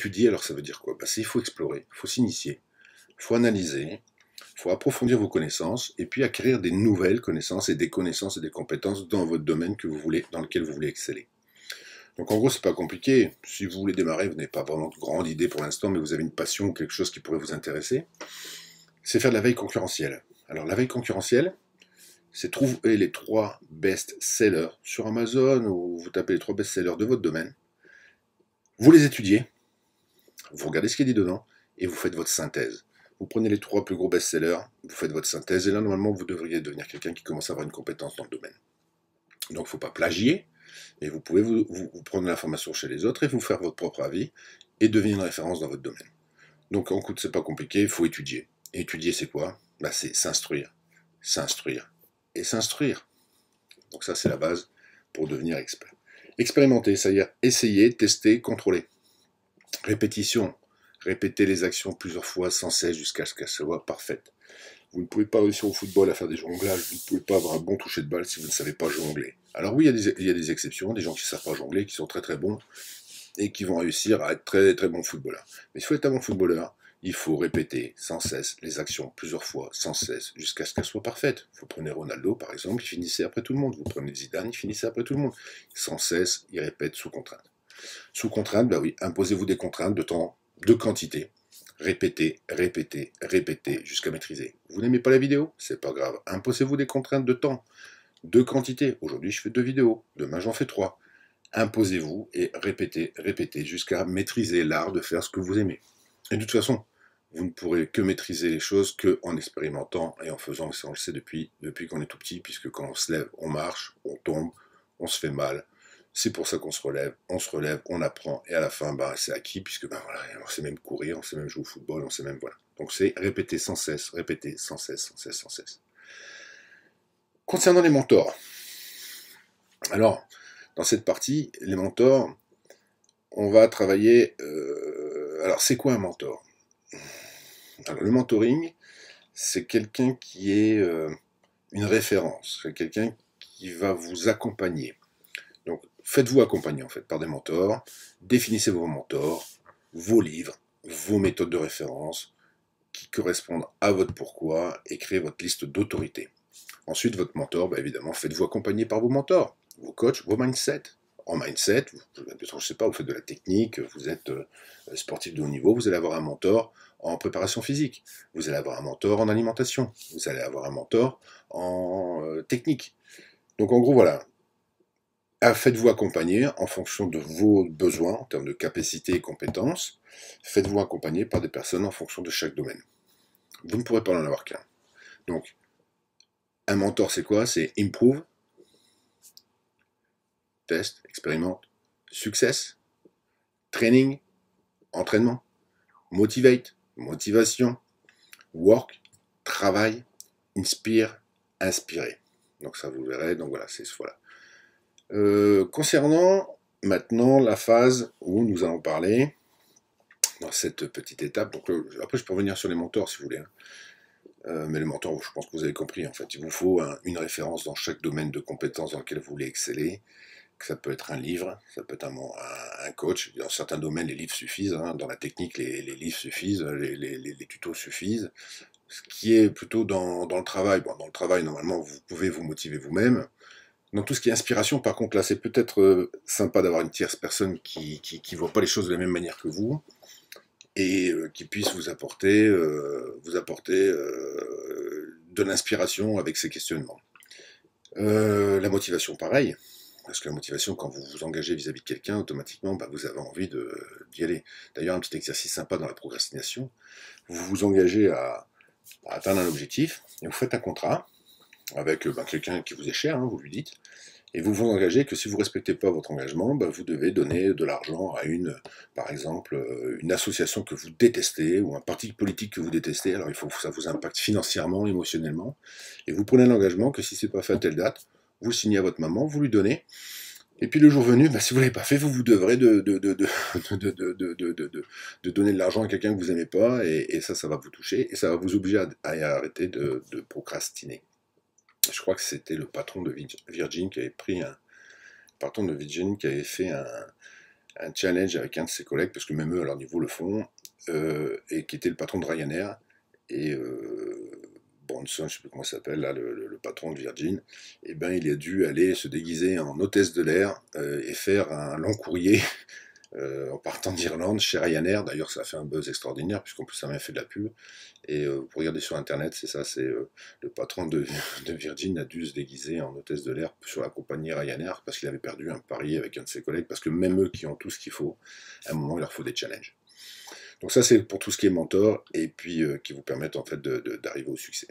étudier, alors ça veut dire quoi? Il faut explorer, il faut s'initier, il faut analyser, il faut approfondir vos connaissances, et puis acquérir des nouvelles connaissances et des compétences dans votre domaine que vous voulez, dans lequel vous voulez exceller. Donc en gros, c'est pas compliqué. Si vous voulez démarrer, vous n'avez pas vraiment de grande idée pour l'instant, mais vous avez une passion ou quelque chose qui pourrait vous intéresser, c'est faire de la veille concurrentielle. Alors la veille concurrentielle, c'est trouver les 3 best-sellers sur Amazon, ou vous tapez les 3 best-sellers de votre domaine, vous les étudiez, vous regardez ce qui est dit dedans, et vous faites votre synthèse. Vous prenez les 3 plus gros best-sellers, vous faites votre synthèse, et là, normalement, vous devriez devenir quelqu'un qui commence à avoir une compétence dans le domaine. Donc, il ne faut pas plagier, mais vous pouvez vous prendre l'information chez les autres et vous faire votre propre avis, et devenir une référence dans votre domaine. Donc, en coup, c'est pas compliqué, il faut étudier. Et étudier, c'est quoi? C'est s'instruire, s'instruire, et s'instruire. Donc ça, c'est la base pour devenir expert. Expérimenter, c'est-à-dire essayer, tester, contrôler. Répétition, répéter les actions plusieurs fois sans cesse jusqu'à ce qu'elles soient parfaites. Vous ne pouvez pas réussir au football à faire des jonglages, vous ne pouvez pas avoir un bon toucher de balle si vous ne savez pas jongler. Alors oui, il y a des exceptions, des gens qui ne savent pas jongler, qui sont très très bons, et qui vont réussir à être très très bons footballeurs. Mais s'il faut être un bon footballeur, il faut répéter sans cesse les actions plusieurs fois, sans cesse, jusqu'à ce qu'elles soient parfaites. Vous prenez Ronaldo, par exemple, il finissait après tout le monde. Vous prenez Zidane, il finissait après tout le monde. Sans cesse, il répète sous contrainte. Sous contrainte, oui, imposez-vous des contraintes de temps, de quantité. Répétez, répétez, répétez, jusqu'à maîtriser. Vous n'aimez pas la vidéo? C'est pas grave. Imposez-vous des contraintes de temps, de quantité. Aujourd'hui, je fais 2 vidéos. Demain, j'en fais 3. Imposez-vous et répétez, répétez, jusqu'à maîtriser l'art de faire ce que vous aimez. Et de toute façon, vous ne pourrez que maîtriser les choses qu'en expérimentant et en faisant, ça on le sait depuis qu'on est tout petit, puisque quand on se lève, on marche, on tombe, on se fait mal. C'est pour ça qu'on se relève, on apprend, et à la fin, c'est acquis, puisque voilà, on sait même courir, on sait même jouer au football, on sait même, voilà. Donc c'est répéter sans cesse, répéter sans cesse, sans cesse, sans cesse. Concernant les mentors, alors, dans cette partie, les mentors, on va travailler... alors, c'est quoi un mentor? Alors, le mentoring, c'est quelqu'un qui est une référence, c'est quelqu'un qui va vous accompagner. Donc, faites-vous accompagner, en fait, par des mentors, définissez vos mentors, vos livres, vos méthodes de référence, qui correspondent à votre pourquoi, et créez votre liste d'autorité. Ensuite, votre mentor, évidemment, faites-vous accompagner par vos mentors, vos coachs, vos mindsets. En mindset, je sais pas, vous faites de la technique, vous êtes sportif de haut niveau, vous allez avoir un mentor en préparation physique, vous allez avoir un mentor en alimentation, vous allez avoir un mentor en technique. Donc en gros, voilà, faites-vous accompagner en fonction de vos besoins, en termes de capacité et compétences, faites-vous accompagner par des personnes en fonction de chaque domaine. Vous ne pourrez pas en avoir qu'un. Donc, un mentor, c'est quoi? C'est improve, test, expérimente, success, training, entraînement, motivate, motivation, work, travail, inspire, inspirer. Donc ça vous verrez, donc voilà, c'est voilà. Concernant maintenant la phase où nous allons parler dans cette petite étape, donc après je peux revenir sur les mentors si vous voulez, mais les mentors, je pense que vous avez compris, en fait, il vous faut une référence dans chaque domaine de compétences dans lequel vous voulez exceller. Ça peut être un livre, ça peut être un coach. Dans certains domaines, les livres suffisent. Dans la technique, les livres suffisent, les tutos suffisent. Ce qui est plutôt dans le travail. Bon, dans le travail, normalement, vous pouvez vous motiver vous-même. Dans tout ce qui est inspiration, par contre, là, c'est peut-être sympa d'avoir une tierce personne qui voit pas les choses de la même manière que vous et qui puisse vous apporter de l'inspiration avec ses questionnements. La motivation, pareil. Parce que la motivation, quand vous vous engagez vis-à-vis de quelqu'un, automatiquement, vous avez envie d'y aller. D'ailleurs, un petit exercice sympa dans la procrastination, vous vous engagez à atteindre un objectif, et vous faites un contrat avec quelqu'un qui vous est cher, vous lui dites, et vous vous engagez que si vous ne respectez pas votre engagement, vous devez donner de l'argent à par exemple, une association que vous détestez, ou un parti politique que vous détestez, alors il faut que ça vous impacte financièrement, émotionnellement, et vous prenez l'engagement que si ce n'est pas fait à telle date, vous signez à votre maman, vous lui donnez, et puis le jour venu, si vous ne l'avez pas fait, vous devrez de donner de l'argent à quelqu'un que vous n'aimez pas, et ça va vous toucher, et ça va vous obliger à arrêter de procrastiner. Je crois que c'était le patron de Virgin qui avait fait un challenge avec un de ses collègues, parce que même eux à leur niveau le font, et qui était le patron de Ryanair, et Bronson, je ne sais plus comment il s'appelle, là, le patron de Virgin, et ben il a dû aller se déguiser en hôtesse de l'air et faire un long courrier en partant d'Irlande chez Ryanair. D'ailleurs, ça a fait un buzz extraordinaire, puisqu'en plus, ça m'a fait de la pub. Et vous regardez sur Internet, c'est ça, c'est le patron de Virgin a dû se déguiser en hôtesse de l'air sur la compagnie Ryanair, parce qu'il avait perdu un pari avec un de ses collègues, parce que même eux qui ont tout ce qu'il faut, à un moment, il leur faut des challenges. Donc ça, c'est pour tout ce qui est mentor, et puis qui vous permettent en fait d'arriver au succès.